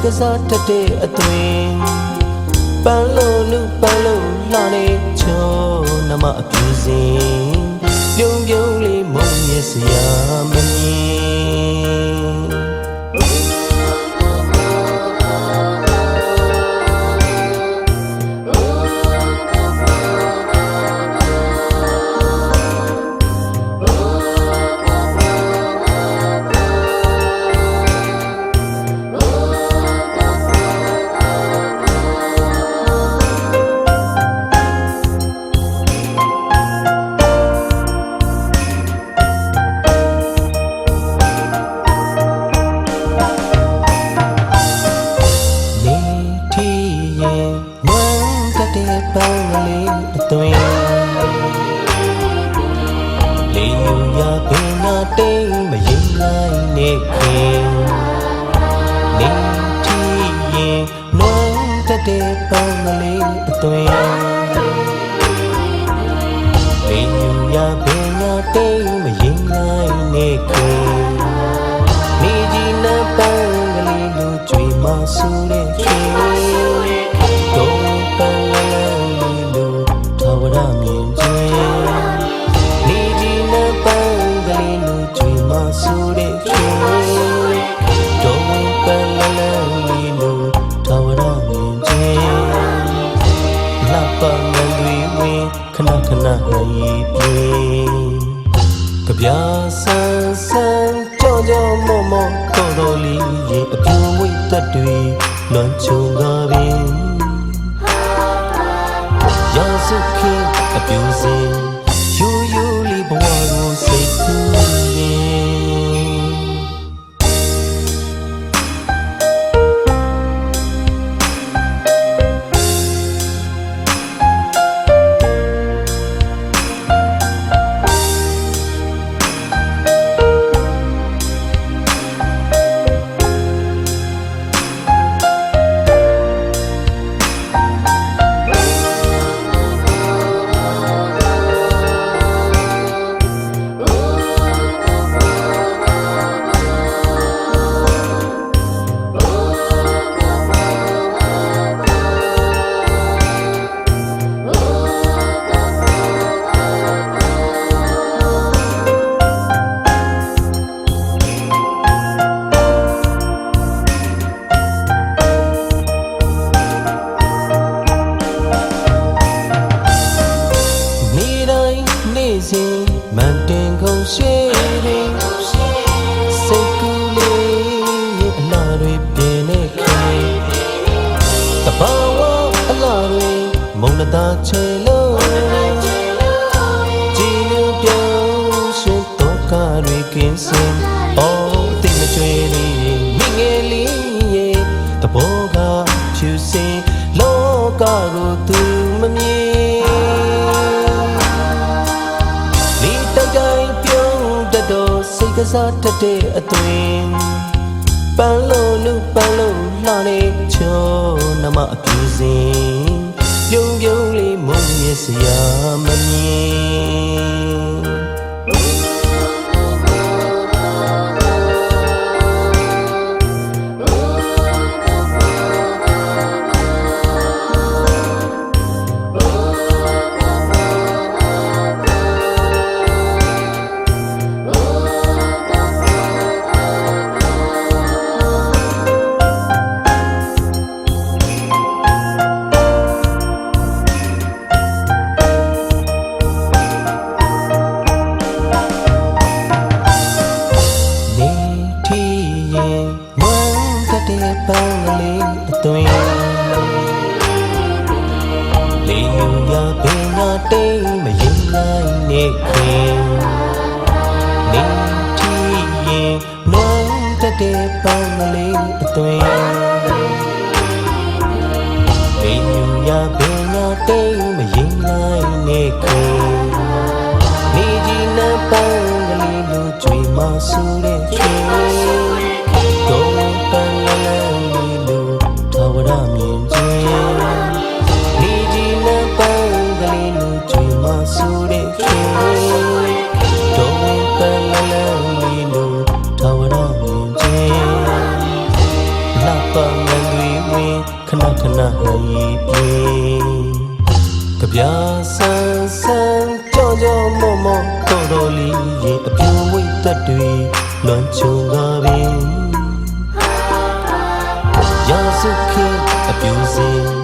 ကစားတတ်တဲ့အသွင်ပန်းလို့လူပန်းလို့လှနေချုံနမအပြူစင်ပြုံးပြုံးလေးမုံရဲ့စရာမမြင်ပန်းကလေးအသွင်လေးယူရပင်နာတိမ်မရင်လိုက်နေခင်နေတီရင်နွမ်းတတဲ့ပန်းကလေးအသွင်လေးယူရပင်နာတိမ်မရင်လိုက်နေခင်နေကြီးနပန်းကလေးလူကြွေမဆူတဲ့ခင်ခဏခဏဟရီပြေကဗျာဆန်းဆန်းကြောင်ကြောင်မော့မော့တော်တော်လေးရေအပြူဝိတ်တက်တွေလွန်ချုံကားပင်ရာစုခေအပြူစင်ယူယူလေးဘဝကိုစိတ်ကူးမန်တင်ကုန်ရှိတယ်စိတ်ကူးလေးအလားတွေပြင်းနေခင်တဘာဝအလားတွေမုံနာချေလို့ကြည်လူပြောင်းရှင်တော့ကားတွေကင်းစင်အော်တိတ်မကြွေလေးမိငယ်လေးရဲ့တဘောကဖြူစင်လောကကိုသူမမြင်ကစားတတ်တဲ့အသွင်ပန်းလို့လူပန်းလို့လှနေချုံနမအပြူစင်ပြုံးပြုံးလေးမုံရဲ့စရာမမြင် ပင်ညာတိမ်မရင်နိုင်နေခင်နေထီရင်နွမ်းတတဲ့ပန်းကလေးအသွင်နေညူရပင်ညာတိမ်မရင်နိုင်နေခင်နေကြီးနပန်းကလေးလိုကြွေမဆူတဲ့ခင်တော့ပန်းလန်းလေးလိုထာဝရမြင်ခြင်းနေကြီးနပန်းကလေးလိုကြွေမဆူတဲ့ခင်တော့ပန်းလန်းလေးလိုထာဝရမြင်ခြင်းလှပမန်တွေဝင်ခဏခဏဟန်ရီပြေကဗျာဆန်းဆန်းကြောင်ကြောင်မော့မော့တော်တော်လေးရဲ့အပြူဝိတ်သက်တွေလွန်ချုံကားပင်ရာစုခေအပြူစင်